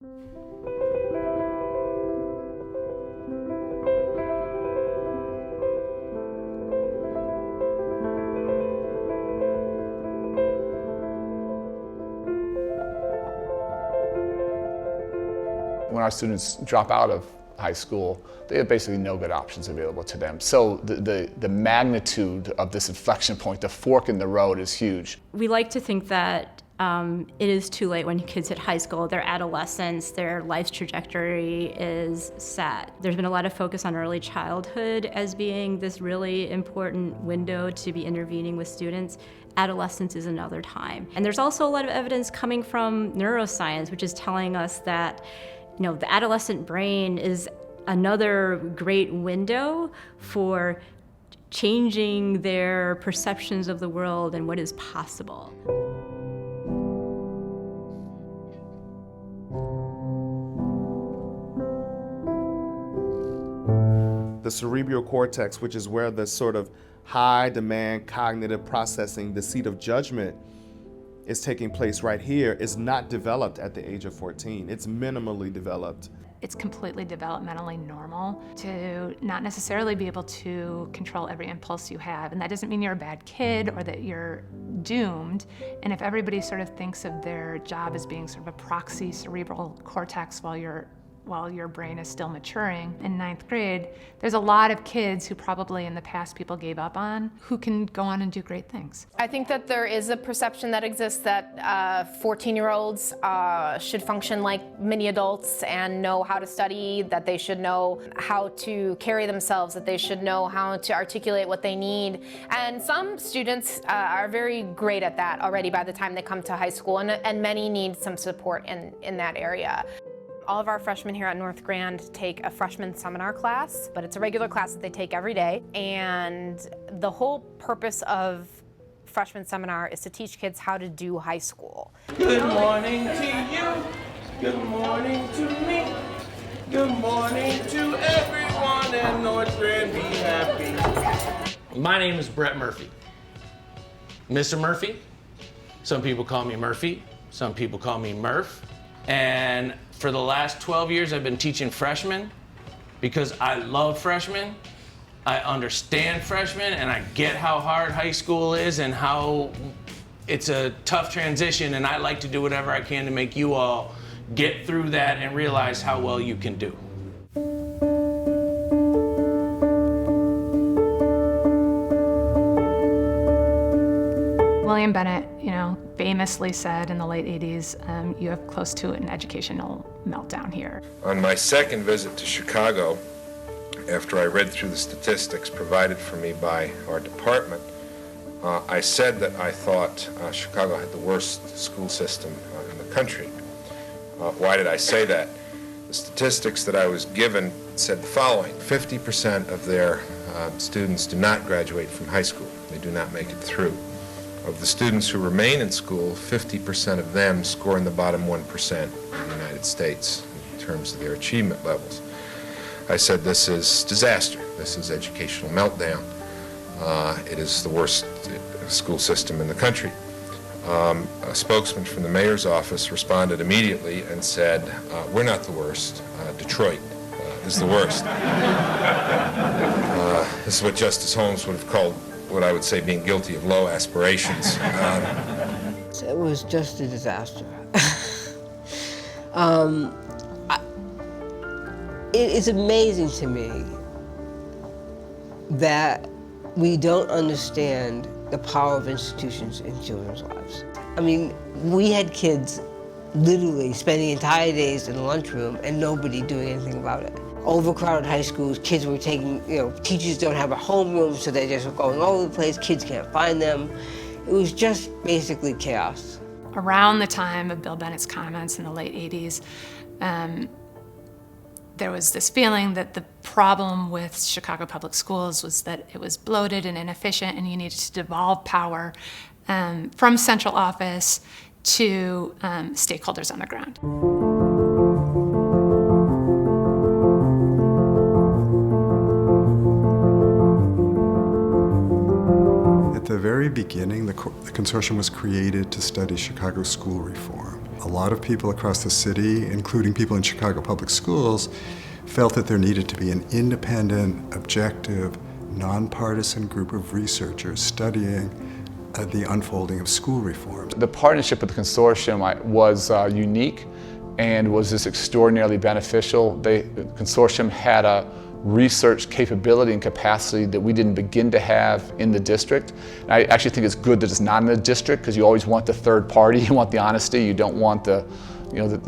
When our students drop out of high school, they have basically no good options available to them. So the magnitude of this inflection point, the fork in the road, is huge. We like to think that it is too late when kids hit high school. Their adolescence, their life's trajectory is set. There's been a lot of focus on early childhood as being this really important window to be intervening with students. Adolescence is another time. And there's also a lot of evidence coming from neuroscience, which is telling us that the adolescent brain is another great window for changing their perceptions of the world and what is possible. The cerebral cortex, which is where the sort of high demand cognitive processing, the seed of judgment, is taking place right here, is not developed at the age of 14. It's minimally developed. It's completely developmentally normal to not necessarily be able to control every impulse you have. And that doesn't mean you're a bad kid or that you're doomed. And if everybody sort of thinks of their job as being sort of a proxy cerebral cortex while your brain is still maturing in 9th grade, there's a lot of kids who probably in the past people gave up on who can go on and do great things. I think that there is a perception that exists that 14-year-olds should function like mini adults and know how to study, that they should know how to carry themselves, that they should know how to articulate what they need. And some students are very great at that already by the time they come to high school, and many need some support in that area. All of our freshmen here at North Grand take a freshman seminar class, but it's a regular class that they take every day. And the whole purpose of freshman seminar is to teach kids how to do high school. Good morning to you. Good morning to me. Good morning to everyone at North Grand. Be happy. My name is Brett Murphy. Mr. Murphy. Some people call me Murphy. Some people call me Murph. And for the last 12 years, I've been teaching freshmen because I love freshmen, I understand freshmen, and I get how hard high school is and how it's a tough transition, and I like to do whatever I can to make you all get through that and realize how well you can do. William Bennett, famously said in the late 80s, you have close to an educational meltdown here. On my second visit to Chicago, after I read through the statistics provided for me by our department, I said that I thought Chicago had the worst school system in the country. Why did I say that? The statistics that I was given said the following: 50% of their students do not graduate from high school. They do not make it through. Of the students who remain in school, 50% of them score in the bottom 1% in the United States in terms of their achievement levels. I said this is disaster. This is educational meltdown. It is the worst school system in the country. A spokesman from the mayor's office responded immediately and said, we're not the worst. Detroit is the worst. This is what Justice Holmes would have called what I would say being guilty of low aspirations. It was just a disaster. It is amazing to me that we don't understand the power of institutions in children's lives. I mean, we had kids literally spending entire days in the lunchroom and nobody doing anything about it. Overcrowded high schools, kids were taking, teachers don't have a homeroom, so they're just going all over the place, kids can't find them. It was just basically chaos. Around the time of Bill Bennett's comments in the late 80s, there was this feeling that the problem with Chicago public schools was that it was bloated and inefficient, and you needed to devolve power from central office to stakeholders on the ground. At the very beginning, the consortium was created to study Chicago school reform. A lot of people across the city, including people in Chicago public schools, felt that there needed to be an independent, objective, nonpartisan group of researchers studying the unfolding of school reforms. The partnership with the consortium was unique and was just extraordinarily beneficial. The consortium had a research capability and capacity that we didn't begin to have in the district. And I actually think it's good that it's not in the district, because you always want the third party, you want the honesty, you don't want the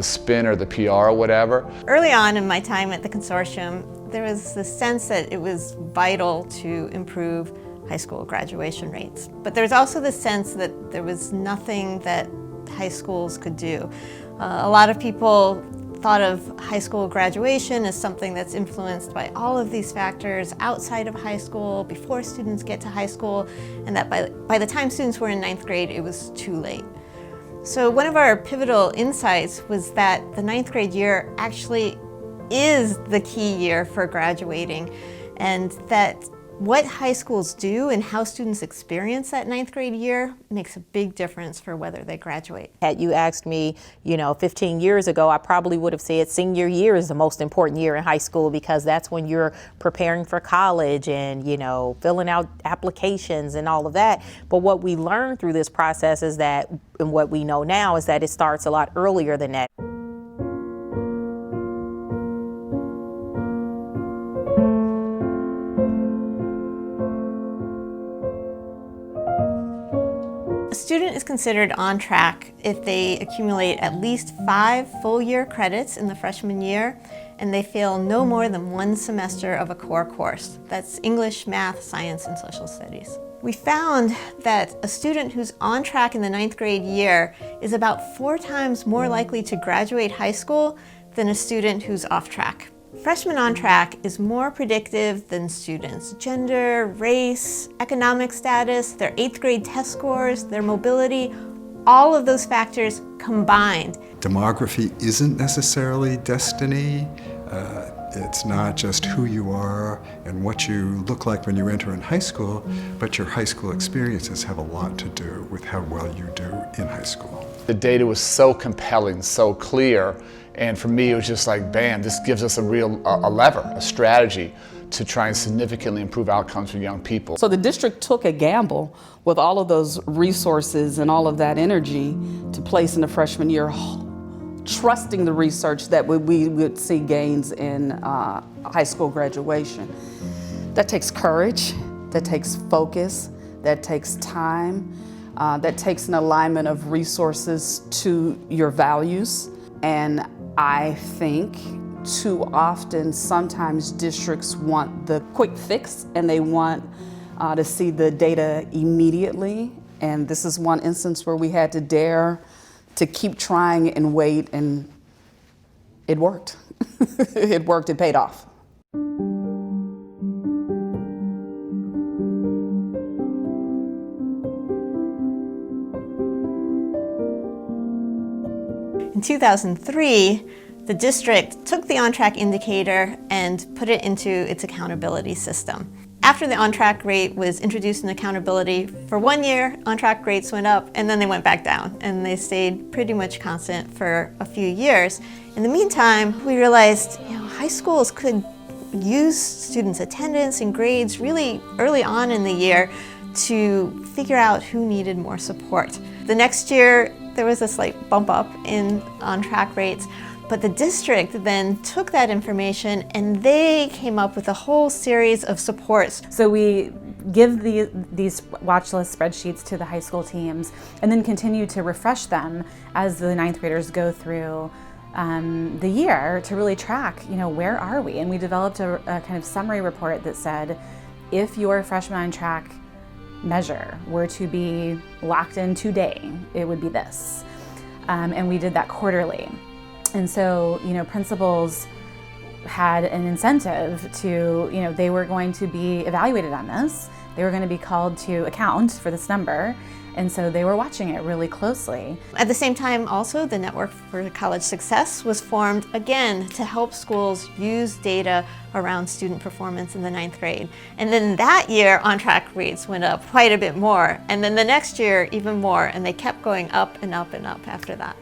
spin or the PR or whatever. Early on in my time at the consortium, there was the sense that it was vital to improve high school graduation rates. But there was also the sense that there was nothing that high schools could do. A lot of people thought of high school graduation as something that's influenced by all of these factors outside of high school, before students get to high school, and that by the time students were in 9th grade, it was too late. So one of our pivotal insights was that the 9th grade year actually is the key year for graduating, and that what high schools do and how students experience that 9th grade year makes a big difference for whether they graduate. Had you asked me, 15 years ago, I probably would have said senior year is the most important year in high school, because that's when you're preparing for college and, filling out applications and all of that. But what we learned through this process is that, and what we know now, is that it starts a lot earlier than that. A student is considered on track if they accumulate at least 5 full-year credits in the freshman year, and they fail no more than 1 semester of a core course. That's English, math, science, and social studies. We found that a student who's on track in the 9th grade year is about 4 times more likely to graduate high school than a student who's off track. Freshmen on track is more predictive than students' gender, race, economic status, their 8th grade test scores, their mobility, all of those factors combined. Demography isn't necessarily destiny. It's not just who you are and what you look like when you enter in high school, but your high school experiences have a lot to do with how well you do in high school. The data was so compelling, so clear, and for me it was just like, bam, this gives us a lever, a strategy to try and significantly improve outcomes for young people. So the district took a gamble with all of those resources and all of that energy to place in the freshman year, trusting the research that we would see gains in high school graduation. That takes courage, that takes focus, that takes time, that takes an alignment of resources to your values. And I think too often, sometimes districts want the quick fix and they want to see the data immediately. And this is one instance where we had to dare to keep trying and wait, and it worked. It worked, it paid off. In 2003, the district took the on-track indicator and put it into its accountability system. After the on-track rate was introduced in accountability, for 1 year, on-track rates went up and then they went back down, and they stayed pretty much constant for a few years. In the meantime, we realized high schools could use students' attendance and grades really early on in the year to figure out who needed more support. The next year, there was a slight bump up in on-track rates, but the district then took that information and they came up with a whole series of supports. So we give these watch list spreadsheets to the high school teams and then continue to refresh them as the 9th graders go through the year to really track, where are we? And we developed a kind of summary report that said, if your freshman on track measure were to be locked in today, it would be this. And we did that quarterly. And so, principals had an incentive to, they were going to be evaluated on this. They were going to be called to account for this number. And so they were watching it really closely. At the same time, also, the Network for College Success was formed again to help schools use data around student performance in the 9th grade. And then that year, on-track rates went up quite a bit more. And then the next year, even more. And they kept going up and up and up after that.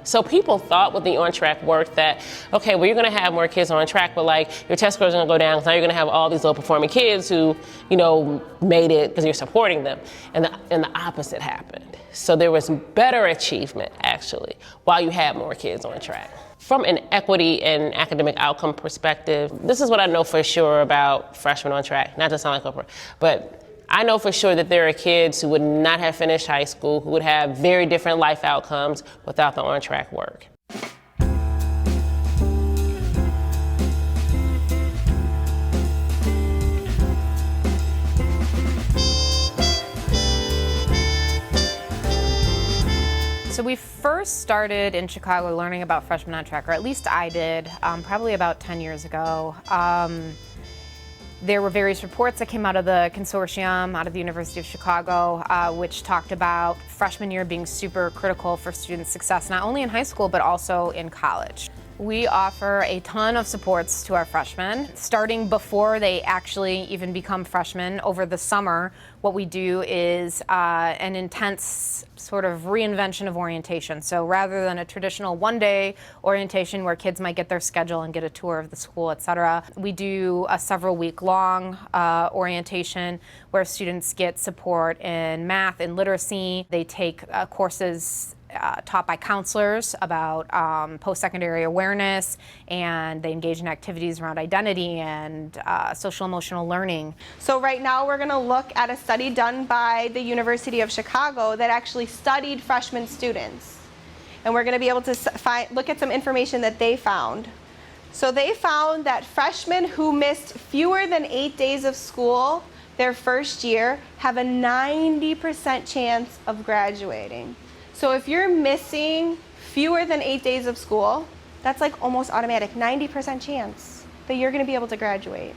So people thought with the on-track work that, okay, well, you're going to have more kids on track, but like your test scores are going to go down because now you're going to have all these low-performing kids who, you know, made it because you're supporting them. And the opposite happened. So there was better achievement, actually, while you had more kids on track. From an equity and academic outcome perspective, this is what I know for sure about freshmen on track. Not to sound like Oprah, but I know for sure that there are kids who would not have finished high school, who would have very different life outcomes without the on-track work. So we first started in Chicago learning about Freshmen on Track, or at least I did, probably about 10 years ago. There were various reports that came out of the consortium, out of the University of Chicago, which talked about freshman year being super critical for student success, not only in high school, but also in college. We offer a ton of supports to our freshmen, starting before they actually even become freshmen. Over the summer, what we do is an intense sort of reinvention of orientation. So rather than a traditional one-day orientation where kids might get their schedule and get a tour of the school, etc., we do a several-week-long orientation where students get support in math and literacy. They take courses taught by counselors about post-secondary awareness, and they engage in activities around identity and social-emotional learning. So right now we're going to look at a study done by the University of Chicago that actually studied freshman students. And we're going to be able to look at some information that they found. So they found that freshmen who missed fewer than 8 days of school their first year have a 90% chance of graduating. So if you're missing fewer than 8 days of school, that's like almost automatic, 90% chance that you're going to be able to graduate.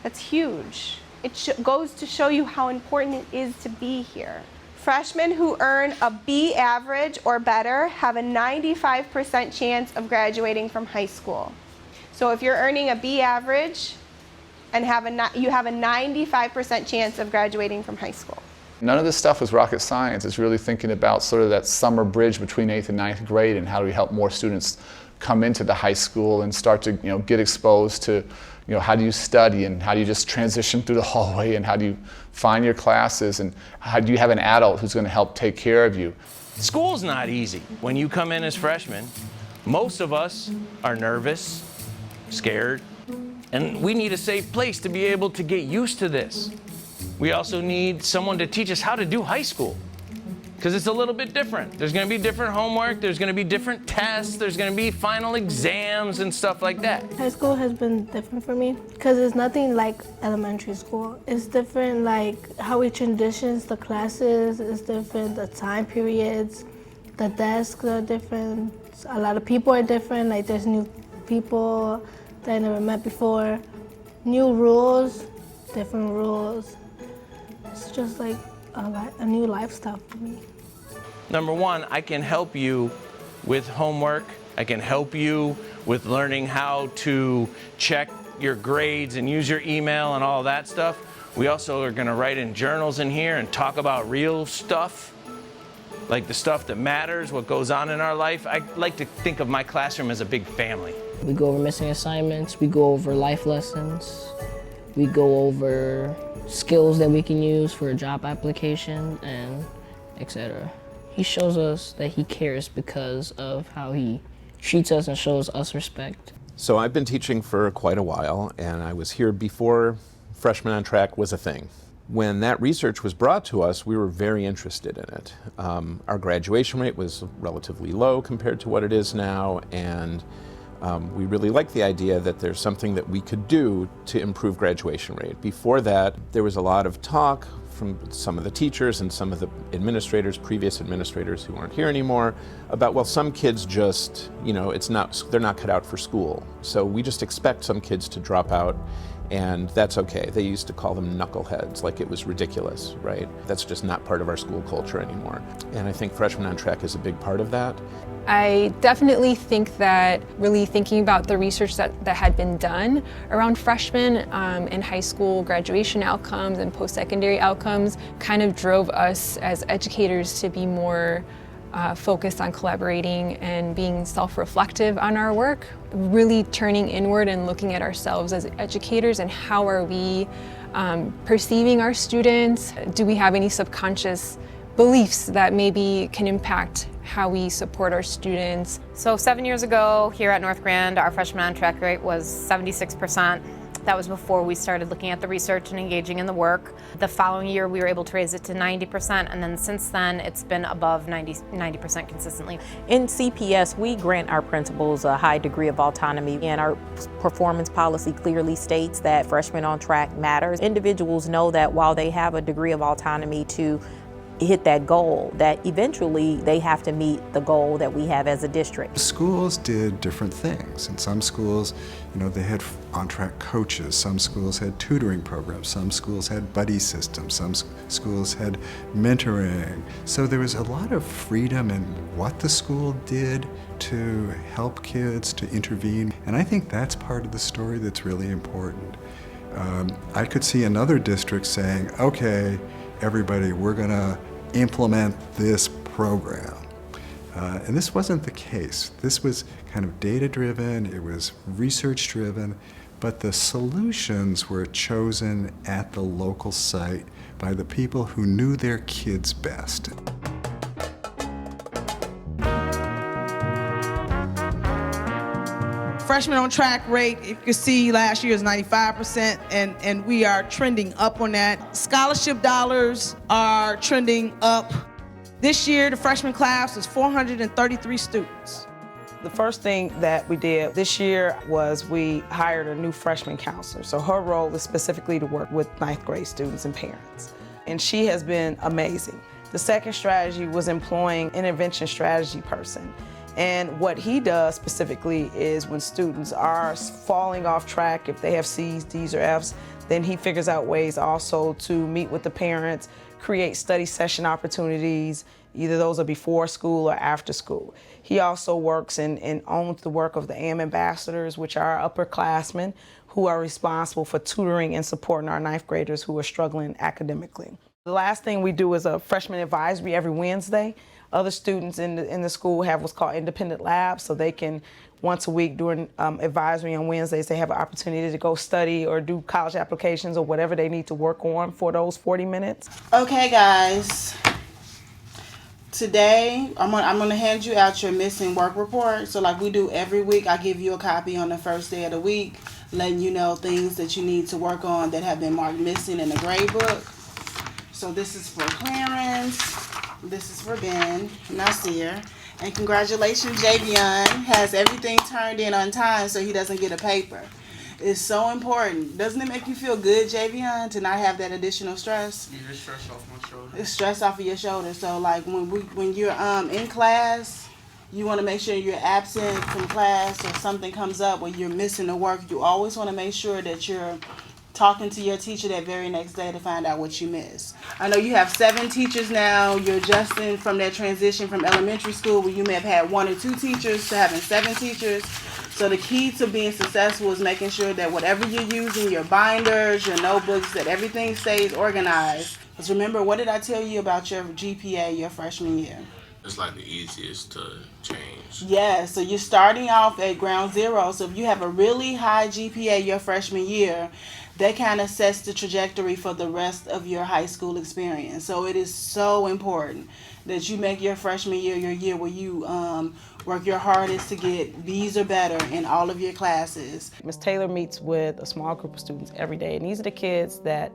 That's huge. It goes to show you how important it is to be here. Freshmen who earn a B average or better have a 95% chance of graduating from high school. So if you're earning a B average and you have a 95% chance of graduating from high school. None of this stuff was rocket science. It's really thinking about sort of that summer bridge between 8th and 9th grade, and how do we help more students come into the high school and start to, get exposed to, how do you study, and how do you just transition through the hallway, and how do you find your classes, and how do you have an adult who's going to help take care of you. School's not easy. When you come in as freshmen, most of us are nervous, scared, and we need a safe place to be able to get used to this. We also need someone to teach us how to do high school, because it's a little bit different. There's going to be different homework, there's going to be different tests, there's going to be final exams and stuff like that. High school has been different for me because it's nothing like elementary school. It's different, like how we transitions the classes is different, the time periods, the desks are different, a lot of people are different, like there's new people that I never met before, new rules, different rules. It's just like a new lifestyle for me. Number one, I can help you with homework. I can help you with learning how to check your grades and use your email and all that stuff. We also are going to write in journals in here and talk about real stuff, like the stuff that matters, what goes on in our life. I like to think of my classroom as a big family. We go over missing assignments, we go over life lessons, we go over skills that we can use for a job application, and etc. He shows us that he cares because of how he treats us and shows us respect. So I've been teaching for quite a while, and I was here before Freshmen on Track was a thing. When that research was brought to us, we were very interested in it. Our graduation rate was relatively low compared to what it is now, and we really liked the idea that there's something that we could do to improve graduation rate. Before that, there was a lot of talk from some of the teachers and some of the administrators, previous administrators who aren't here anymore, about, well, some kids just, they're not cut out for school. So we just expect some kids to drop out, and that's okay. They used to call them knuckleheads, like it was ridiculous, right? That's just not part of our school culture anymore. And I think Freshmen on Track is a big part of that. I definitely think that really thinking about the research that had been done around freshmen in high school graduation outcomes and post-secondary outcomes kind of drove us as educators to be more focused on collaborating and being self-reflective on our work, really turning inward and looking at ourselves as educators and how are we perceiving our students? Do we have any subconscious beliefs that maybe can impact how we support our students? So 7 years ago here at North Grand, our freshman on-track rate was 76%. That was before we started looking at the research and engaging in the work. The following year, we were able to raise it to 90%, and then since then, it's been above 90% consistently. In CPS, we grant our principals a high degree of autonomy, and our performance policy clearly states that freshmen on track matters. Individuals know that while they have a degree of autonomy to hit that goal, that eventually they have to meet the goal that we have as a district. Schools did different things. In some schools, they had on-track coaches. Some schools had tutoring programs. Some schools had buddy systems. Some schools had mentoring. So there was a lot of freedom in what the school did to help kids, to intervene. And I think that's part of the story that's really important. I could see another district saying, okay, everybody, we're gonna implement this program. And this wasn't the case. This was kind of data-driven, it was research-driven, but the solutions were chosen at the local site by the people who knew their kids best. Freshman on track rate, you can see last year is 95%, and we are trending up on that. Scholarship dollars are trending up. This year, the freshman class was 433 students. The first thing that we did this year was we hired a new freshman counselor. So her role is specifically to work with ninth grade students and parents. And she has been amazing. The second strategy was employing an intervention strategy person. And what he does specifically is when students are falling off track, if they have C's, D's, or F's, then he figures out ways also to meet with the parents, create study session opportunities, either those are before school or after school. He also works and owns the work of the AM ambassadors, which are upperclassmen who are responsible for tutoring and supporting our ninth graders who are struggling academically. The last thing we do is a freshman advisory every Wednesday. Other students in the school have what's called independent labs, so they can, once a week during advisory on Wednesdays, they have an opportunity to go study or do college applications or whatever they need to work on for those 40 minutes. Okay, guys. Today, I'm gonna hand you out your missing work report. So like we do every week, I give you a copy on the first day of the week, letting you know things that you need to work on that have been marked missing in the grade book. So this is for Clarence. This is for Ben, Nasir, and congratulations, Javion has everything turned in on time so he doesn't get a paper. It's so important. Doesn't it make you feel good, Javion, to not have that additional stress? You just stress off my shoulder. It's stress off of your shoulder. So like when you're in class, you want to make sure you're absent from class or something comes up where you're missing the work. You always want to make sure that you're talking to your teacher that very next day to find out what you missed. I know you have 7 teachers now. You're adjusting from that transition from elementary school where you may have had 1 or 2 teachers to having 7 teachers. So the key to being successful is making sure that whatever you're using, your binders, your notebooks, that everything stays organized. Because remember, what did I tell you about your GPA your freshman year? It's like the easiest to change. Yeah, so you're starting off at ground zero. So if you have a really high GPA your freshman year, that kind of sets the trajectory for the rest of your high school experience. So it is so important that you make your freshman year your year where you work your hardest to get B's or better in all of your classes. Ms. Taylor meets with a small group of students every day, and these are the kids that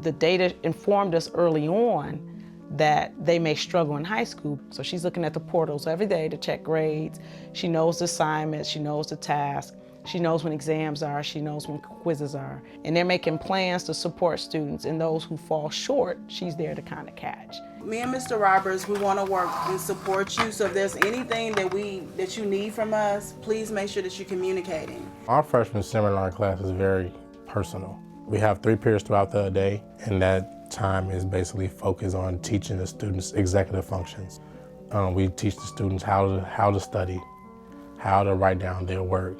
the data informed us early on that they may struggle in high school. So she's looking at the portals every day to check grades. She knows the assignments, she knows the tasks. She knows when exams are, she knows when quizzes are. And they're making plans to support students, and those who fall short, she's there to kind of catch. Me and Mr. Roberts, we want to work and support you. So if there's anything that you need from us, please make sure that you're communicating. Our freshman seminar class is very personal. We have 3 periods throughout the day, and that time is basically focused on teaching the students executive functions. We teach the students how to study, how to write down their work,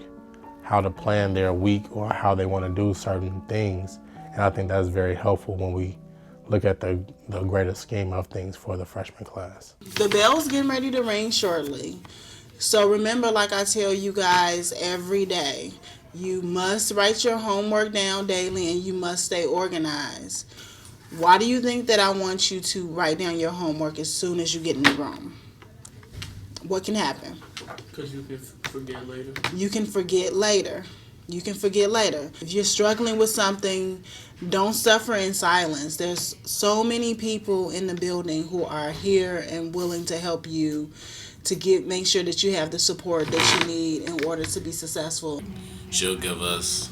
how to plan their week or how they want to do certain things. And I think that's very helpful when we look at the greater scheme of things for the freshman class. The bell's getting ready to ring shortly. So remember, like I tell you guys every day, you must write your homework down daily and you must stay organized. Why do you think that I want you to write down your homework as soon as you get in the room? What can happen? Because you can forget later. You can forget later. You can forget later. If you're struggling with something, don't suffer in silence. There's so many people in the building who are here and willing to help you to make sure that you have the support that you need in order to be successful. She'll give us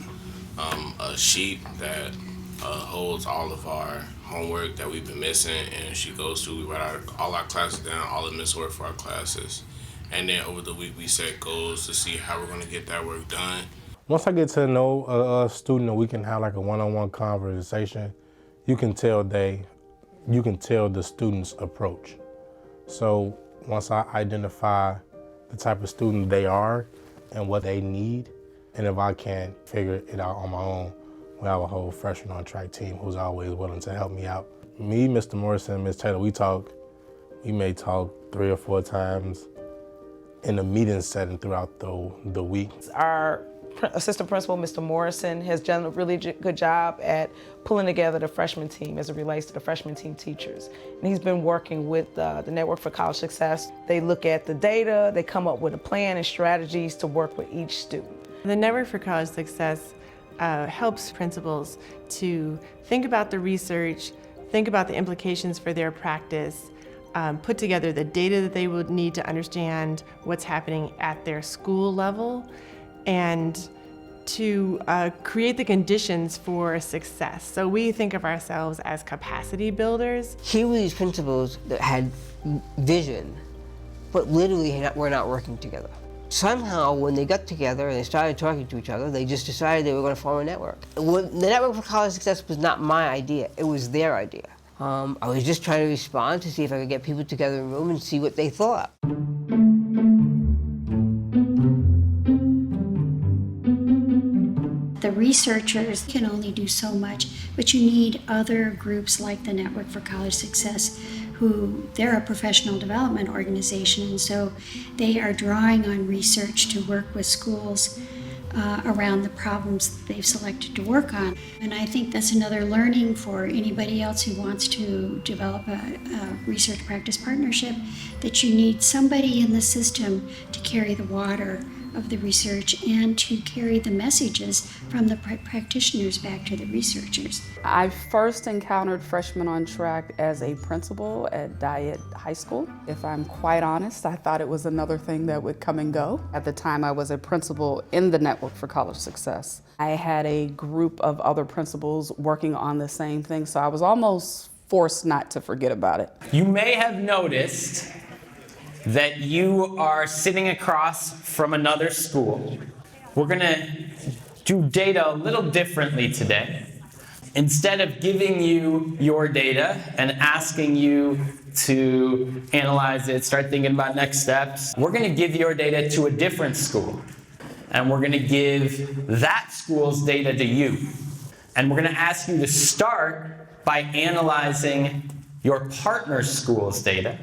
a sheet that holds all of our homework that we've been missing, and she goes through, we write all our classes down, all the missed work for our classes. And then over the week we set goals to see how we're going to get that work done. Once I get to know a student and we can have like a one-on-one conversation, you can tell the student's approach. So once I identify the type of student they are and what they need, and if I can't figure it out on my own, we have a whole Freshmen on Track team who's always willing to help me out. Me, Mr. Morrison, and Ms. Taylor, we may talk 3 or 4 times in a meeting setting throughout the week. Our assistant principal, Mr. Morrison, has done a really good job at pulling together the freshman team as it relates to the freshman team teachers. And he's been working with the Network for College Success. They look at the data, they come up with a plan and strategies to work with each student. The Network for College Success helps principals to think about the research, think about the implications for their practice, put together the data that they would need to understand what's happening at their school level, and to create the conditions for success. So we think of ourselves as capacity builders. Here were these principals that had vision, but literally were not working together. Somehow, when they got together and they started talking to each other, they just decided they were going to form a network. The Network for College Success was not my idea, it was their idea. I was just trying to respond to see if I could get people together in a room and see what they thought. The researchers can only do so much, but you need other groups like the Network for College Success, they're a professional development organization, and so they are drawing on research to work with schools around the problems that they've selected to work on. And I think that's another learning for anybody else who wants to develop a research practice partnership, that you need somebody in the system to carry the water of the research and to carry the messages from the practitioners back to the researchers. I first encountered Freshmen on Track as a principal at Diet High School. If I'm quite honest, I thought it was another thing that would come and go. At the time, I was a principal in the Network for College Success. I had a group of other principals working on the same thing, so I was almost forced not to forget about it. You may have noticed that you are sitting across from another school. We're gonna do data a little differently today. Instead of giving you your data and asking you to analyze it, start thinking about next steps, we're gonna give your data to a different school. And we're gonna give that school's data to you. And we're gonna ask you to start by analyzing your partner school's data.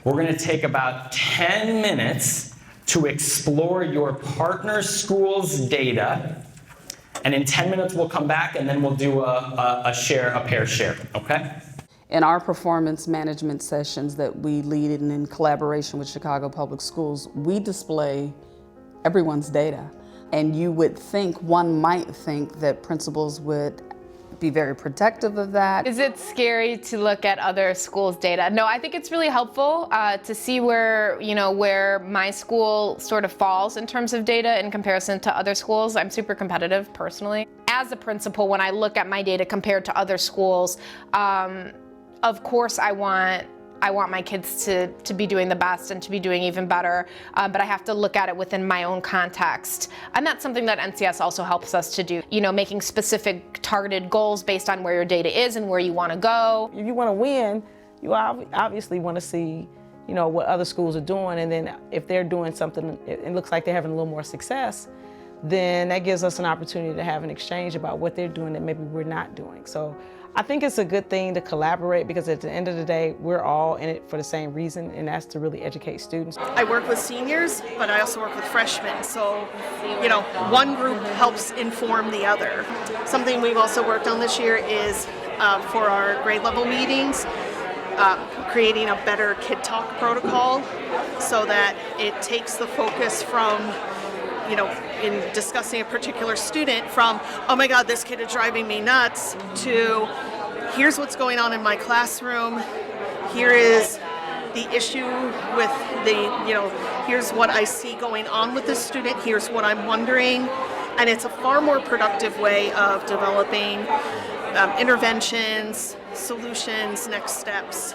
We're going to take about 10 minutes to explore your partner school's data, and in 10 minutes we'll come back and then we'll do a pair share, okay? In our performance management sessions that we lead in collaboration with Chicago Public Schools, we display everyone's data. And one might think that principals would be very protective of that. Is it scary to look at other schools' data? No, I think it's really helpful to see where my school sort of falls in terms of data in comparison to other schools. I'm super competitive personally. As a principal, when I look at my data compared to other schools, of course I want my kids to be doing the best and to be doing even better, but I have to look at it within my own context. And that's something that NCS also helps us to do, making specific targeted goals based on where your data is and where you want to go. If you want to win, you obviously want to see, what other schools are doing, and then if they're doing something, it looks like they're having a little more success, then that gives us an opportunity to have an exchange about what they're doing that maybe we're not doing. So I think it's a good thing to collaborate, because at the end of the day, we're all in it for the same reason, and that's to really educate students. I work with seniors, but I also work with freshmen. So, one group helps inform the other. Something we've also worked on this year is for our grade level meetings, creating a better kid talk protocol so that it takes the focus from, in discussing a particular student from, oh my God, this kid is driving me nuts, to here's what's going on in my classroom, here is the issue with here's what I see going on with this student, here's what I'm wondering. And it's a far more productive way of developing interventions, solutions, next steps.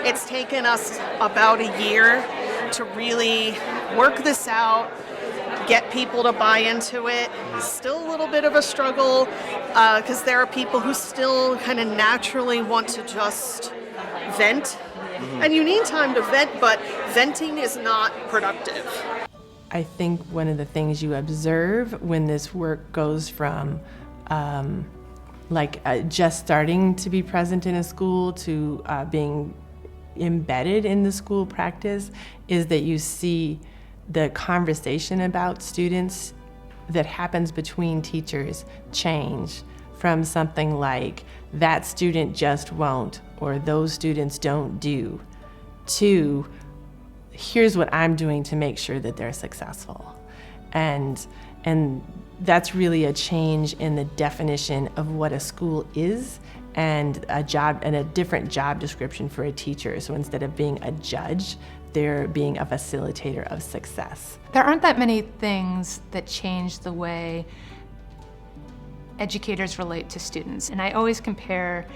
It's taken us about a year to really work this out, get people to buy into it. Still a little bit of a struggle because there are people who still kind of naturally want to just vent. And you need time to vent, but venting is not productive. I think one of the things you observe when this work goes from just starting to be present in a school to being embedded in the school practice is that you see the conversation about students that happens between teachers change from something like that student just won't or those students don't do to here's what I'm doing to make sure that they're successful. And that's really a change in the definition of what a school is and a job and a different job description for a teacher. So instead of being a judge, they're being a facilitator of success. There aren't that many things that change the way educators relate to students. And I always compare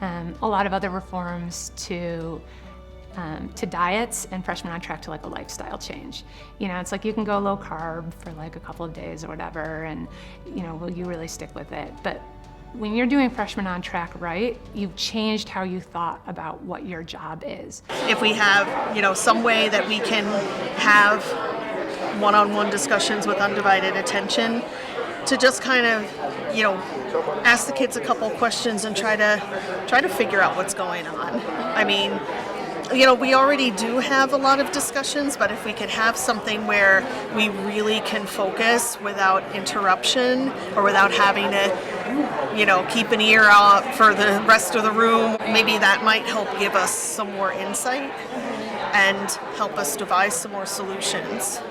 a lot of other reforms to diets, and Freshmen on Track to like a lifestyle change. It's like you can go low carb for like a couple of days or whatever, and will you really stick with it? But when you're doing Freshmen on Track right, you've changed how you thought about what your job is. If we have, some way that we can have one-on-one discussions with undivided attention to just kind of, ask the kids a couple questions and try to figure out what's going on. I mean, we already do have a lot of discussions, but if we could have something where we really can focus without interruption or without having to, keep an ear out for the rest of the room, maybe that might help give us some more insight and help us devise some more solutions.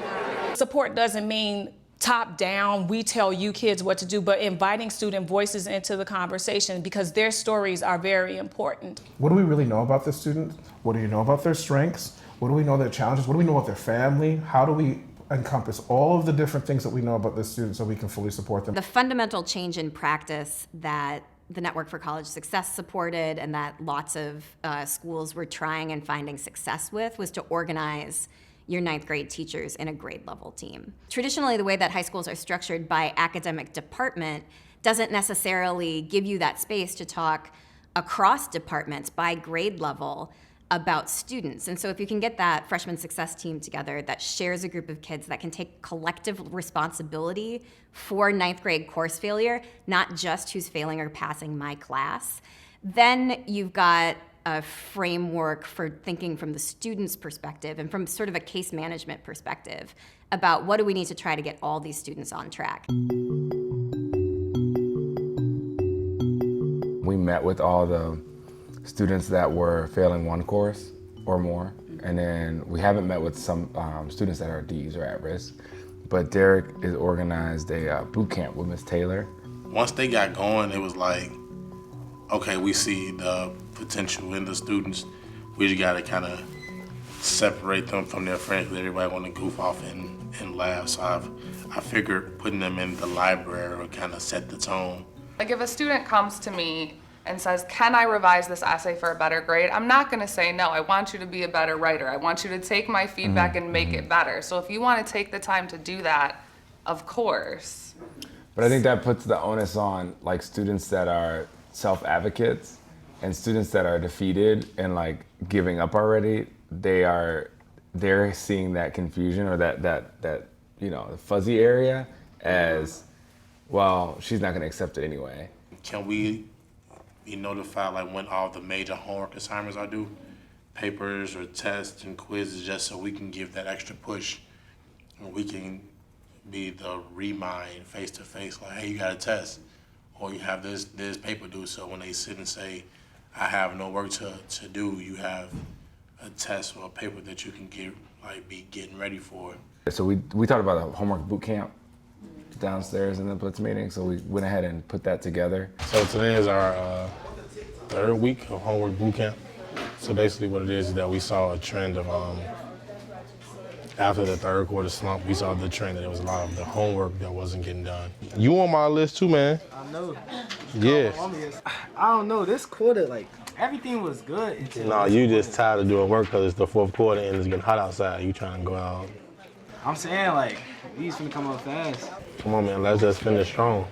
Support doesn't mean top down, we tell you kids what to do, but inviting student voices into the conversation because their stories are very important. What do we really know about the student? What do you know about their strengths? What do we know their challenges? What do we know about their family? How do we encompass all of the different things that we know about the student so we can fully support them? The fundamental change in practice that the Network for College Success supported and that lots of schools were trying and finding success with was to organize your ninth grade teachers in a grade level team. Traditionally, the way that high schools are structured by academic department doesn't necessarily give you that space to talk across departments by grade level about students. And so if you can get that freshman success team together that shares a group of kids that can take collective responsibility for ninth grade course failure, not just who's failing or passing my class, then you've got a framework for thinking from the student's perspective and from sort of a case management perspective about what do we need to try to get all these students on track. We met with all the students that were failing one course or more, and then we haven't met with some students that are Ds or at risk, but Derek has organized a boot camp with Ms. Taylor. Once they got going, it was like, okay, we see the potential in the students. We just gotta kind of separate them from their friends. Everybody want to goof off and laugh. So I figured putting them in the library would kind of set the tone. Like if a student comes to me and says, can I revise this essay for a better grade? I'm not gonna say no. I want you to be a better writer. I want you to take my feedback and make it better. So if you want to take the time to do that, of course. But I think that puts the onus on like students that are self-advocates and students that are defeated and like giving up already. They're seeing that confusion or that the fuzzy area as, well, she's not gonna accept it anyway. Can we be notified like when all the major homework assignments are due? Papers or tests and quizzes, just so we can give that extra push and we can be the remind face to face, like, hey, you got a test or you have this paper due. So when they sit and say, I have no work to do, you have a test or a paper that you can be getting ready for. So we talked about a homework boot camp downstairs in the Blitz meeting, so we went ahead and put that together. So today is our third week of homework boot camp. So basically what it is that we saw a trend of, after the third quarter slump, we saw the trend that there was a lot of the homework that wasn't getting done. You on my list too, man. I know. Yeah. I don't know, this quarter, everything was good until... No, you just tired of doing work because it's the fourth quarter and it's getting hot outside. You trying to go out. I'm saying, these finna come up fast. Come on, man, let's just finish strong.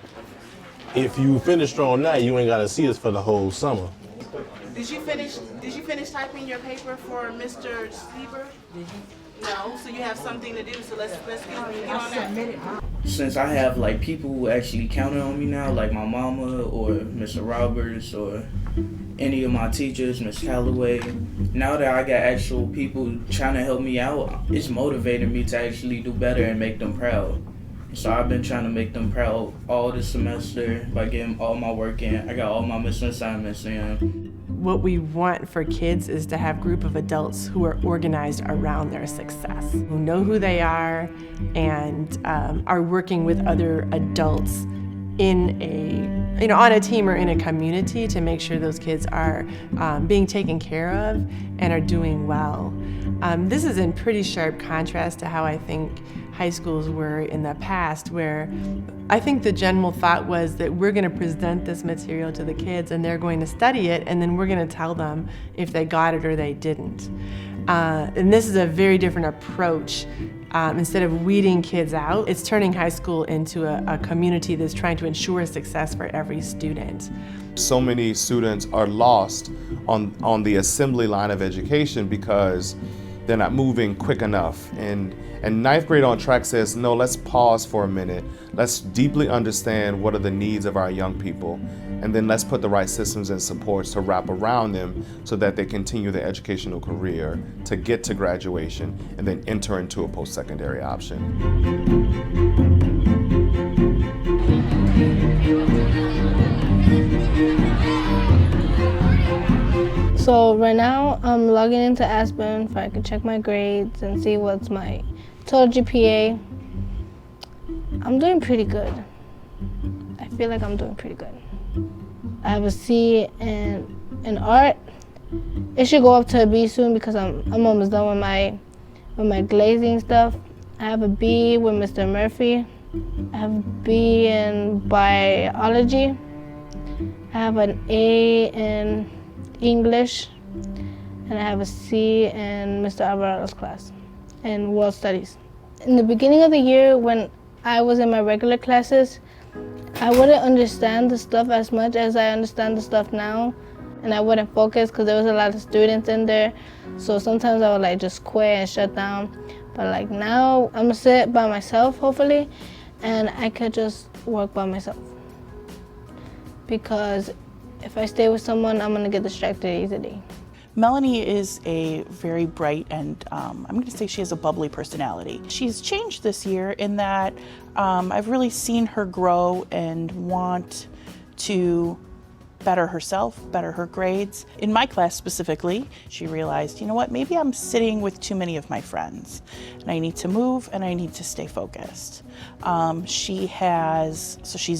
If you finish strong now, you ain't got to see us for the whole summer. Did you finish typing your paper for Mr. Stieber? No, so you have something to do, so let's get on that. Since I have people who actually counted on me now, like my mama or Mr. Roberts or any of my teachers, Miss Calloway, now that I got actual people trying to help me out, it's motivating me to actually do better and make them proud. So I've been trying to make them proud all this semester by getting all my work in. I got all my missing assignments in. What we want for kids is to have a group of adults who are organized around their success, who know who they are and are working with other adults in on a team or in a community to make sure those kids are being taken care of and are doing well. This is in pretty sharp contrast to how I think high schools were in the past, where I think the general thought was that we're going to present this material to the kids and they're going to study it, and then we're going to tell them if they got it or they didn't. And this is a very different approach. Instead of weeding kids out, it's turning high school into a community that's trying to ensure success for every student. So many students are lost on the assembly line of education because they're not moving quick enough. And ninth grade on track says, no, let's pause for a minute. Let's deeply understand what are the needs of our young people. And then let's put the right systems and supports to wrap around them so that they continue their educational career to get to graduation and then enter into a post-secondary option. So right now I'm logging into Aspen so I can check my grades and see what's my total GPA. I'm doing pretty good. I feel like I'm doing pretty good. I have a C in art. It should go up to a B soon because I'm almost done with my glazing stuff. I have a B with Mr. Murphy. I have a B in biology. I have an A in English, and I have a C in Mr. Alvarado's class in World Studies. In the beginning of the year, when I was in my regular classes, I wouldn't understand the stuff as much as I understand the stuff now, and I wouldn't focus because there was a lot of students in there, so sometimes I would just quit and shut down. But now, I'm gonna sit by myself, hopefully, and I could just work by myself. Because if I stay with someone, I'm gonna get distracted easily. Melanie is a very bright and I'm gonna say she has a bubbly personality. She's changed this year in that I've really seen her grow and want to better herself, better her grades. In my class specifically, she realized, you know what, maybe I'm sitting with too many of my friends and I need to move and I need to stay focused. She's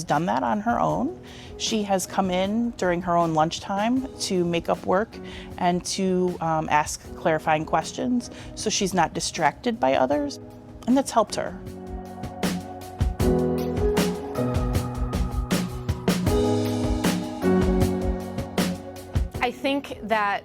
done that on her own. She has come in during her own lunchtime to make up work and to ask clarifying questions so she's not distracted by others, and that's helped her. I think that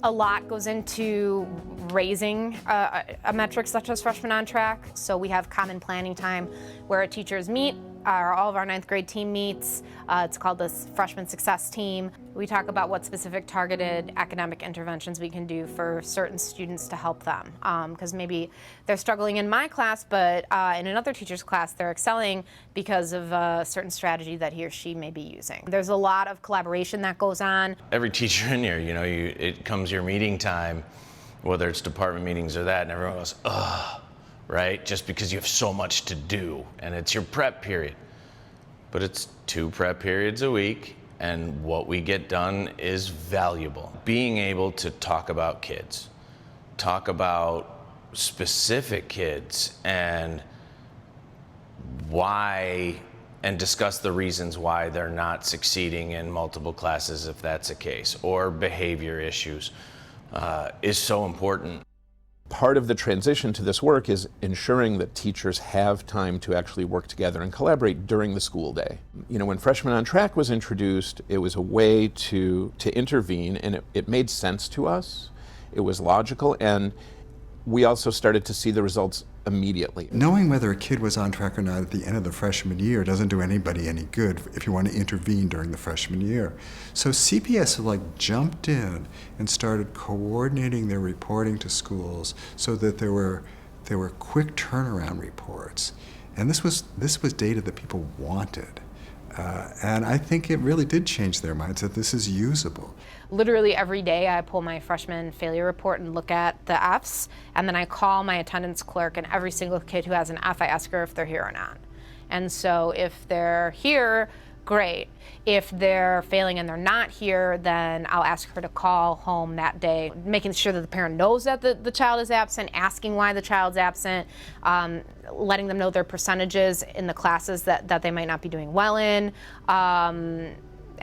a lot goes into raising a metric such as Freshmen on Track. So we have common planning time where our teachers meet all of our ninth grade team meets. It's called the Freshman Success Team. We talk about what specific targeted academic interventions we can do for certain students to help them. Because maybe they're struggling in my class, but in another teacher's class they're excelling because of a certain strategy that he or she may be using. There's a lot of collaboration that goes on. Every teacher in here, it comes your meeting time, whether it's department meetings or that, and everyone goes, ugh, right? Just because you have so much to do, and it's your prep period. But it's 2 prep periods a week, and what we get done is valuable. Being able to talk about kids, talk about specific kids, and why, and discuss the reasons why they're not succeeding in multiple classes, if that's the case, or behavior issues, is so important. Part of the transition to this work is ensuring that teachers have time to actually work together and collaborate during the school day. When Freshmen on Track was introduced, it was a way to intervene, and it made sense to us. It was logical, and we also started to see the results immediately. Knowing whether a kid was on track or not at the end of the freshman year doesn't do anybody any good if you want to intervene during the freshman year. So CPS jumped in and started coordinating their reporting to schools so that there were quick turnaround reports. And this was data that people wanted. And I think it really did change their minds that this is usable. Literally every day I pull my freshman failure report and look at the Fs, and then I call my attendance clerk, and every single kid who has an F, I ask her if they're here or not. And so if they're here, great. If they're failing and they're not here, then I'll ask her to call home that day, making sure that the parent knows that the child is absent, asking why the child's absent, letting them know their percentages in the classes that they might not be doing well in.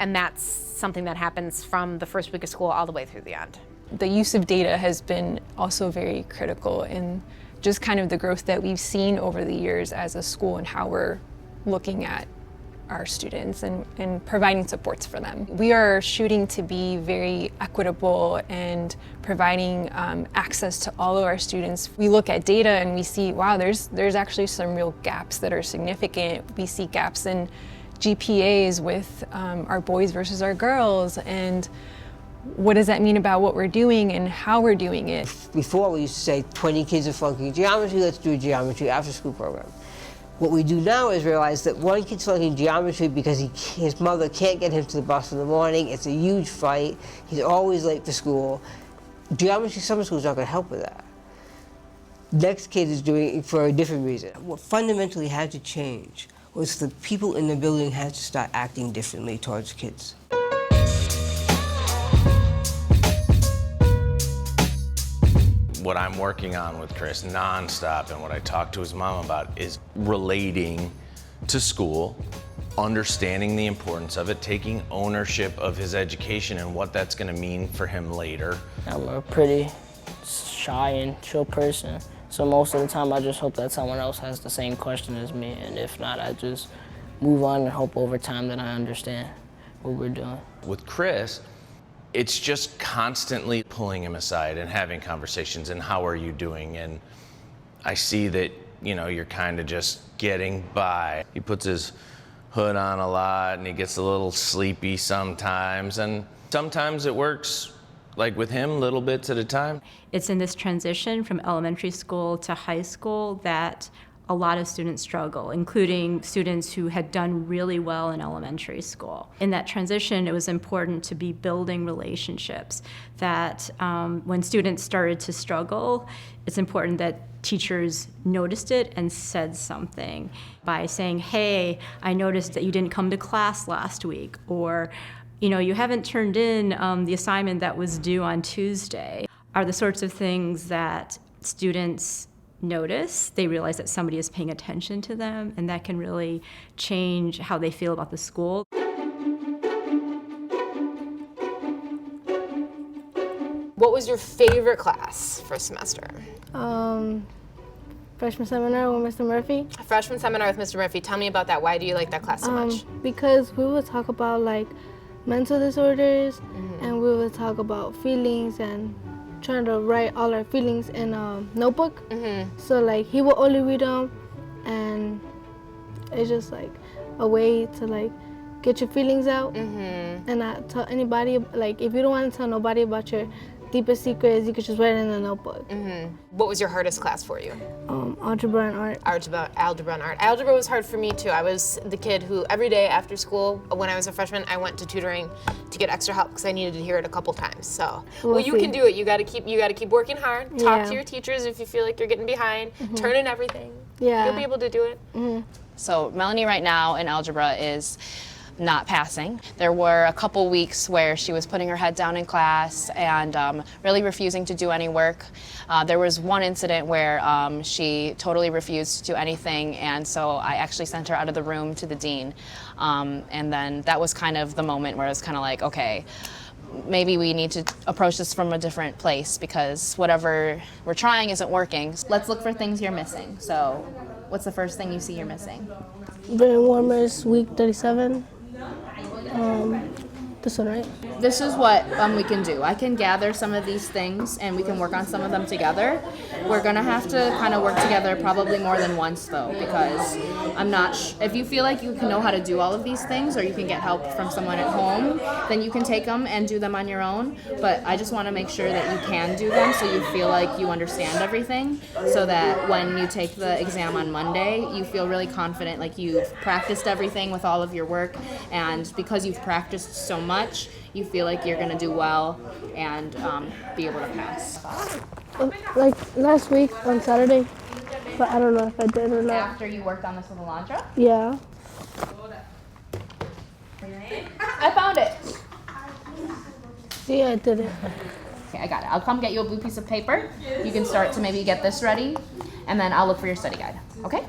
And that's something that happens from the first week of school all the way through the end. The use of data has been also very critical in just kind of the growth that we've seen over the years as a school and how we're looking at our students and providing supports for them. We are shooting to be very equitable and providing access to all of our students. We look at data and we see, wow, there's actually some real gaps that are significant. We see gaps in GPAs with our boys versus our girls, and what does that mean about what we're doing and how we're doing it? Before we used to say 20 kids are flunking geometry, let's do a geometry after school program. What we do now is realize that one kid's flunking geometry because his mother can't get him to the bus in the morning. It's a huge fight. He's always late for school. Geometry summer school is not going to help with that. Next kid is doing it for a different reason. What fundamentally had to change was the people in the building had to start acting differently towards kids. What I'm working on with Chris nonstop, and what I talk to his mom about, is relating to school, understanding the importance of it, taking ownership of his education and what that's going to mean for him later. I'm a pretty shy and chill person, so most of the time I just hope that someone else has the same question as me, and if not, I just move on and hope over time that I understand what we're doing. With Chris, it's just constantly pulling him aside and having conversations, and how are you doing? And I see that, you're kind of just getting by. He puts his hood on a lot and he gets a little sleepy sometimes, and sometimes it works, like with him, little bits at a time. It's in this transition from elementary school to high school that a lot of students struggle, including students who had done really well in elementary school. In that transition, it was important to be building relationships, that when students started to struggle, it's important that teachers noticed it and said something by saying, hey, I noticed that you didn't come to class last week, or you haven't turned in the assignment that was due on Tuesday, are the sorts of things that students notice. They realize that somebody is paying attention to them, and that can really change how they feel about the school. What was your favorite class for semester? Freshman seminar with Mr. Murphy. Freshman seminar with Mr. Murphy. Tell me about that. Why do you like that class so much? Because we would talk about mental disorders, and we would talk about feelings and trying to write all our feelings in a notebook. So he would only read them, and It's just like a way to like get your feelings out and not tell anybody. Like if you don't want to tell nobody about your deepest secrets, you could just write it in a notebook. What was your hardest class for you? Algebra and art. Algebra and art. Algebra was hard for me too. I was the kid who every day after school, when I was a freshman, I went to tutoring to get extra help because I needed to hear it a couple times. So, well, you can do it. You got to keep working hard. Talk to your teachers if you feel like you're getting behind. Turn in everything. Yeah. You'll be able to do it. So Melanie right now in algebra is not passing. There were a couple weeks where she was putting her head down in class and really refusing to do any work. There was one incident where she totally refused to do anything, and so I actually sent her out of the room to the dean. And then that was kind of the moment where I was kind of like, okay, maybe we need to approach this from a different place because whatever we're trying isn't working. Let's look for things you're missing. So what's the first thing you see you're missing? Brain warmers, week 37. This one, right? This is what we can do. I can gather some of these things and we can work on some of them together. We're gonna have to kind of work together probably more than once though, because I'm not if you feel like you can know how to do all of these things or you can get help from someone at home, then you can take them and do them on your own. But I just wanna make sure that you can do them so you feel like you understand everything, so that when you take the exam on Monday, you feel really confident, like you've practiced everything with all of your work, and because you've practiced so much, you feel like you're going to do well and be able to pass. Like last week on Saturday, but I don't know if I did or not. After you worked on this with Alondra? Yeah. I found it. See, I did it. Okay, I got it. I'll come get you a blue piece of paper. You can start to maybe get this ready, and then I'll look for your study guide, okay?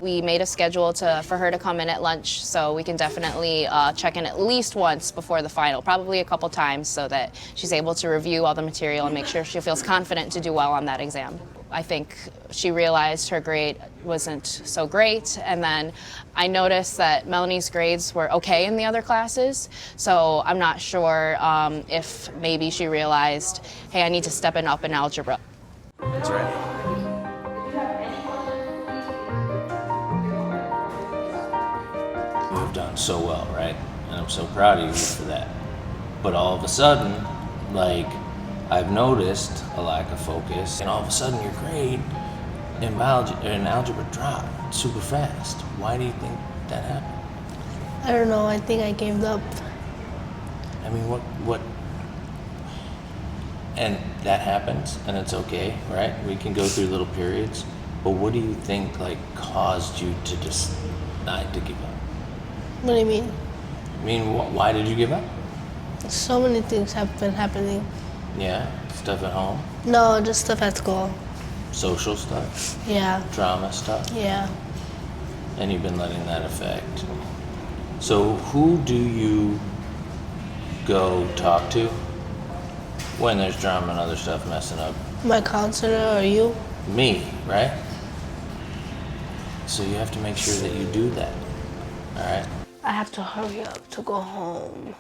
We made a schedule for her to come in at lunch, so we can definitely check in at least once before the final, probably a couple times, so that she's able to review all the material and make sure she feels confident to do well on that exam. I think she realized her grade wasn't so great, and then I noticed that Melanie's grades were okay in the other classes, so I'm not sure if maybe she realized, hey, I need to step up in algebra. That's right. You've done so well, right? And I'm so proud of you for that. But all of a sudden, like, I've noticed a lack of focus, and all of a sudden your grade in algebra dropped super fast. Why do you think that happened? I don't know. I think I gave up. I mean, what? And that happens, and it's okay, right? We can go through little periods, but what do you think, like, caused you to decide to give up? What do you mean? I mean, why did you give up? So many things have been happening. Yeah, stuff at home? No, just stuff at school. Social stuff? Yeah. Drama stuff? Yeah. And you've been letting that affect. So who do you go talk to when there's drama and other stuff messing up? My counselor or you? Me, right? So you have to make sure that you do that, all right? I have to hurry up to go home.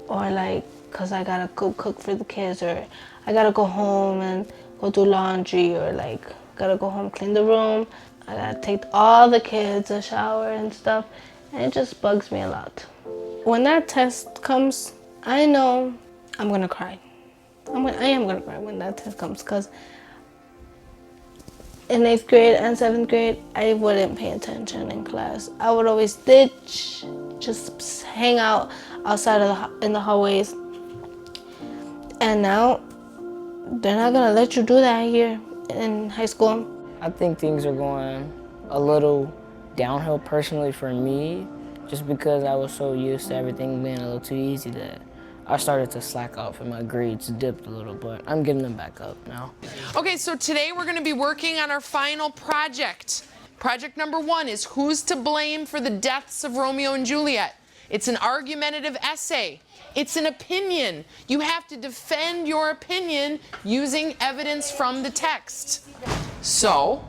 Or like, cause I gotta go cook for the kids, or I gotta go home and go do laundry, or like, gotta go home, clean the room. I gotta take all the kids a shower and stuff, and it just bugs me a lot. When that test comes, I know I'm gonna cry. I am gonna cry when that test comes, cause in 8th grade and 7th grade, I wouldn't pay attention in class. I would always ditch, just hang out outside in the hallways. And now, they're not gonna let you do that here in high school. I think things are going a little downhill personally for me, just because I was so used to everything being a little too easy that I started to slack off and my grades dipped a little, but I'm getting them back up now. Okay, so today we're gonna be working on our final project. Project number 1 is who's to blame for the deaths of Romeo and Juliet. It's an argumentative essay. It's an opinion. You have to defend your opinion using evidence from the text. So,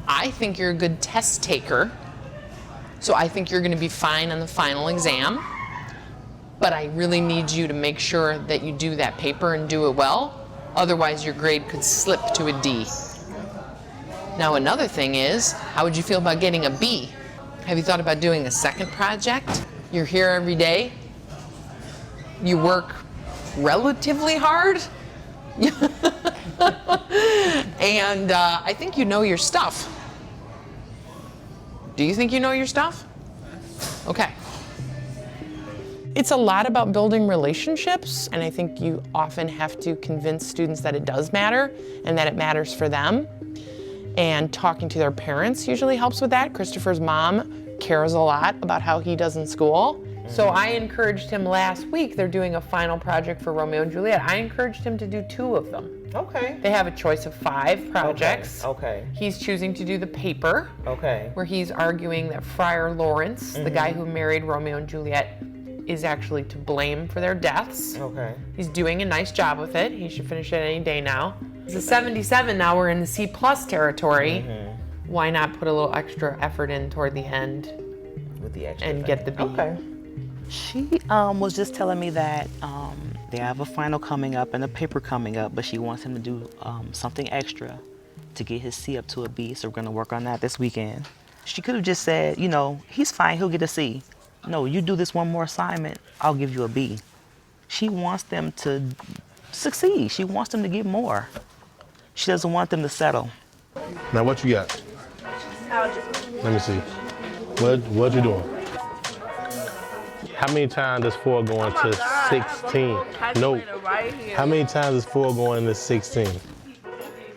I think you're a good test taker. So I think you're gonna be fine on the final exam. But I really need you to make sure that you do that paper and do it well. Otherwise, your grade could slip to a D. Now another thing is, how would you feel about getting a B? Have you thought about doing a second project? You're here every day. You work relatively hard. And I think you know your stuff. Do you think you know your stuff? Okay. It's a lot about building relationships, and I think you often have to convince students that it does matter and that it matters for them. And talking to their parents usually helps with that. Christopher's mom cares a lot about how he does in school. So I encouraged him last week, they're doing a final project for Romeo and Juliet. I encouraged him to do 2 of them. Okay. They have a choice of 5 projects. Okay. He's choosing to do the paper. Okay. Where he's arguing that Friar Lawrence, the guy who married Romeo and Juliet, is actually to blame for their deaths. Okay. He's doing a nice job with it. He should finish it any day now. It's a 77 now, we're in the C+ territory. Why not put a little extra effort in toward the end with the extra and get the B? Okay. She was just telling me that they have a final coming up and a paper coming up, but she wants him to do something extra to get his C up to a B, so we're gonna work on that this weekend. She could have just said, you know, he's fine, he'll get a C. No, you do this one more assignment, I'll give you a B. She wants them to succeed. She wants them to get more. She doesn't want them to settle. Now what you got? Algebra. Let me see. What you doing? How many times does 4 go into 16? No. How many times is 4 going into 16?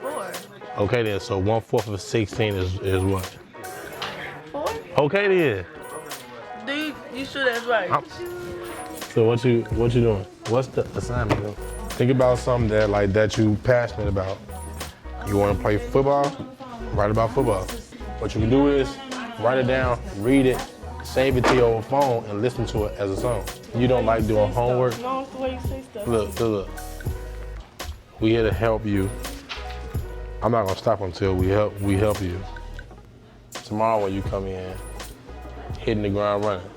4. Okay then, so 1/4 of 16 is what? 4? Okay then. You sure that's right? So what you doing? What's the assignment though? Think about something that you passionate about. You want to play football? Write about football. What you can do is write it down, read it, save it to your phone, and listen to it as a song. You don't like doing homework? No, it's the way you say stuff. Look. We here to help you. I'm not gonna stop until we help you. Tomorrow when you come in, hitting the ground running.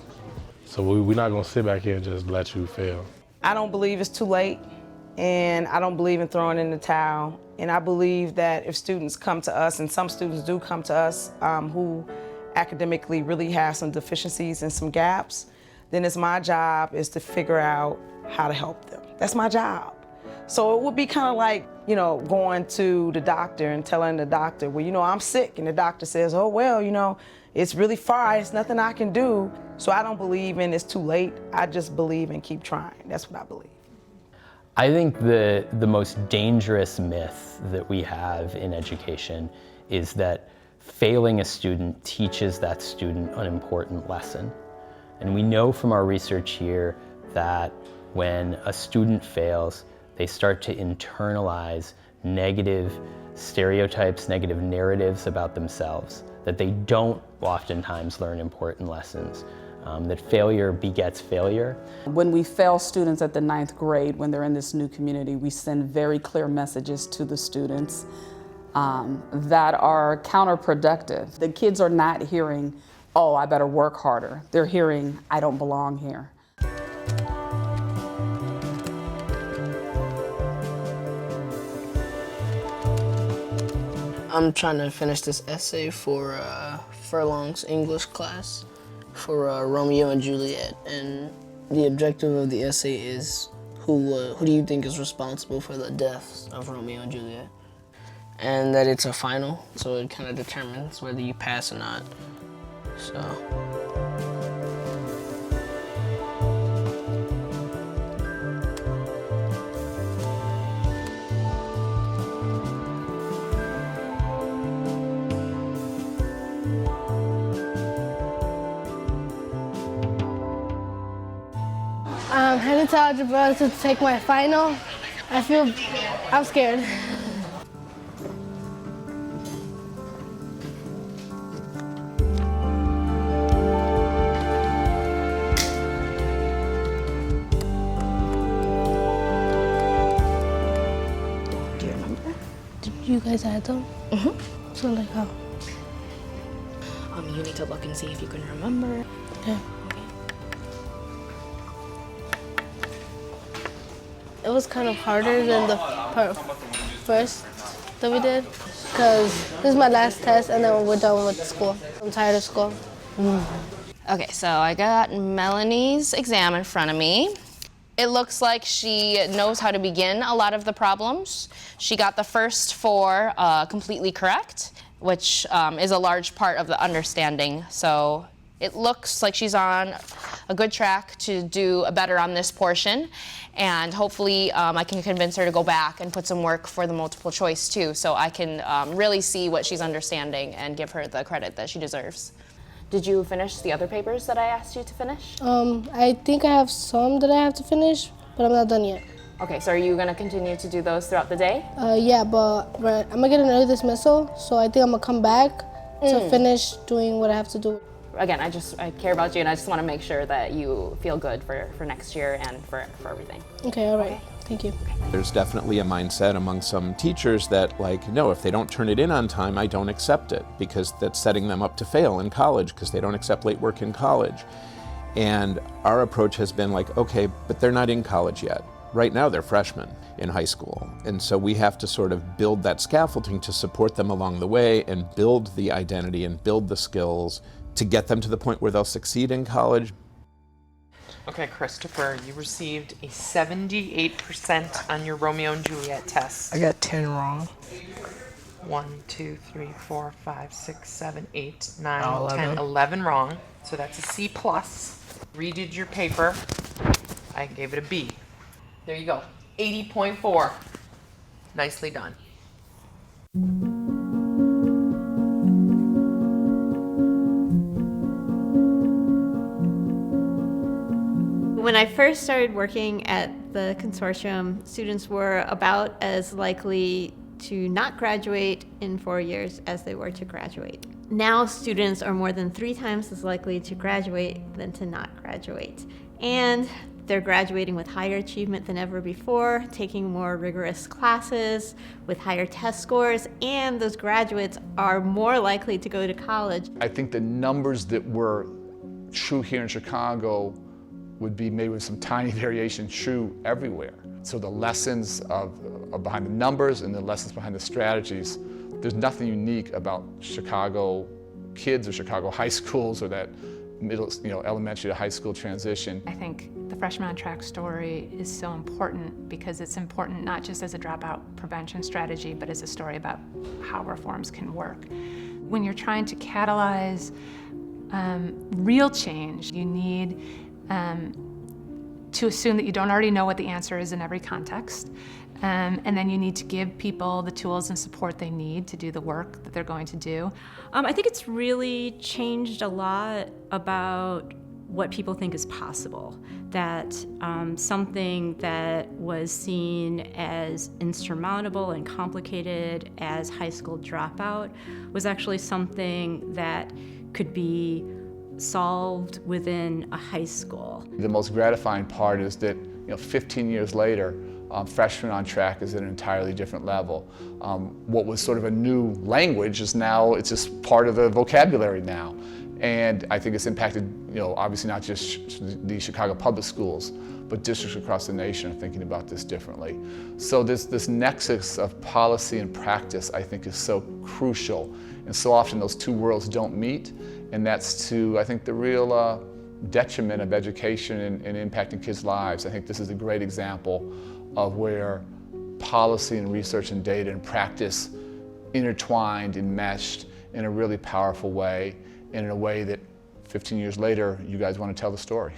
So we're not gonna sit back here and just let you fail. I don't believe it's too late, and I don't believe in throwing in the towel. And I believe that if students come to us, and some students do come to us who academically really have some deficiencies and some gaps, then it's my job is to figure out how to help them. That's my job. So it would be kind of like, you know, going to the doctor and telling the doctor, well, you know, I'm sick. And the doctor says, oh, well, you know, it's really far. It's nothing I can do. So I don't believe in it's too late. I just believe in keep trying. That's what I believe. I think the most dangerous myth that we have in education is that failing a student teaches that student an important lesson. And we know from our research here that when a student fails, they start to internalize negative stereotypes, negative narratives about themselves, that they don't oftentimes learn important lessons, that failure begets failure. When we fail students at the 9th grade, when they're in this new community, we send very clear messages to the students that are counterproductive. The kids are not hearing, oh, I better work harder. They're hearing, I don't belong here. I'm trying to finish this essay for Furlong's English class for Romeo and Juliet, and the objective of the essay is who do you think is responsible for the deaths of Romeo and Juliet? And that it's a final, so it kind of determines whether you pass or not. So. Heading to Algebra to take my final. I'm scared. Do you remember? Did you guys add them? Mm-hmm. So like how? You need to look and see if you can remember. Okay. It was kind of harder than the part first that we did, because because this is my last test and then we're done with school. I'm tired of school. Okay, so I got Melanie's exam in front of me. It looks like she knows how to begin a lot of the problems. She got the first 4 completely correct, which is a large part of the understanding. So it looks like she's on a good track to do better on this portion. And hopefully I can convince her to go back and put some work for the multiple choice too, so I can really see what she's understanding and give her the credit that she deserves. Did you finish the other papers that I asked you to finish? I think I have some that I have to finish, but I'm not done yet. Okay, so are you gonna continue to do those throughout the day? Yeah, but I'm gonna get an early dismissal, so I think I'm gonna come back to finish doing what I have to do. Again, I care about you, and I just want to make sure that you feel good for next year and for everything. Okay, all right. Thank you. There's definitely a mindset among some teachers that, like, no, if they don't turn it in on time, I don't accept it, because that's setting them up to fail in college because they don't accept late work in college. And our approach has been like, okay, but they're not in college yet. Right now they're freshmen in high school. And so we have to sort of build that scaffolding to support them along the way and build the identity and build the skills to get them to the point where they'll succeed in college. Okay, Christopher, you received a 78% on your Romeo and Juliet test. I got 10 wrong. 1, 2, 3, 4, 5, 6, 7, 8, 9, 11. 10, 11 wrong. So that's a C+. Redid your paper. I gave it a B. There you go. 80.4. Nicely done. When I first started working at the consortium, students were about as likely to not graduate in 4 years as they were to graduate. Now students are more than 3 times as likely to graduate than to not graduate. And they're graduating with higher achievement than ever before, taking more rigorous classes with higher test scores, and those graduates are more likely to go to college. I think the numbers that were true here in Chicago would be maybe with some tiny variation true everywhere. So the lessons are behind the numbers and the lessons behind the strategies. There's nothing unique about Chicago kids or Chicago high schools or that middle, elementary to high school transition. I think the Freshmen on Track story is so important because it's important not just as a dropout prevention strategy, but as a story about how reforms can work. When you're trying to catalyze real change, you need to assume that you don't already know what the answer is in every context. And then you need to give people the tools and support they need to do the work that they're going to do. I think it's really changed a lot about what people think is possible. That something that was seen as insurmountable and complicated as high school dropout was actually something that could be solved within a high school. The most gratifying part is that 15 years later, Freshmen on Track is at an entirely different level. What was sort of a new language is now, it's just part of the vocabulary now. And I think it's impacted, obviously not just the Chicago public schools, but districts across the nation are thinking about this differently. So this nexus of policy and practice, I think, is so crucial. And so often those two worlds don't meet, and that's to, I think, the real detriment of education and impacting kids' lives. I think this is a great example of where policy and research and data and practice intertwined and meshed in a really powerful way, and in a way that 15 years later, you guys want to tell the story.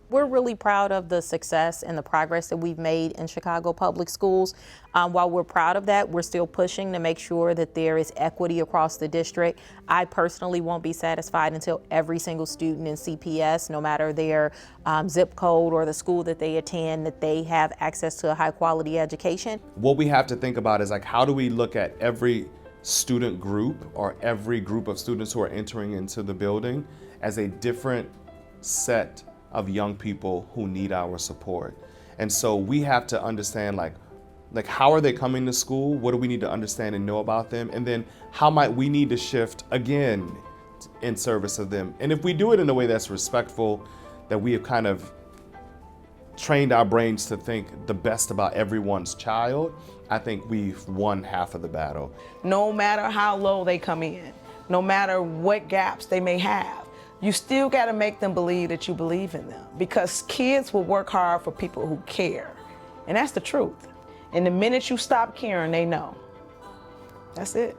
We're really proud of the success and the progress that we've made in Chicago public schools. While we're proud of that, we're still pushing to make sure that there is equity across the district. I personally won't be satisfied until every single student in CPS, no matter their zip code or the school that they attend, that they have access to a high quality education. What we have to think about is how do we look at every student group or every group of students who are entering into the building as a different set of young people who need our support. And so we have to understand like how are they coming to school? What do we need to understand and know about them? And then how might we need to shift again in service of them? And if we do it in a way that's respectful, that we have kind of trained our brains to think the best about everyone's child, I think we've won half of the battle. No matter how low they come in, no matter what gaps they may have, you still got to make them believe that you believe in them, because kids will work hard for people who care. And that's the truth. And the minute you stop caring, they know. That's it.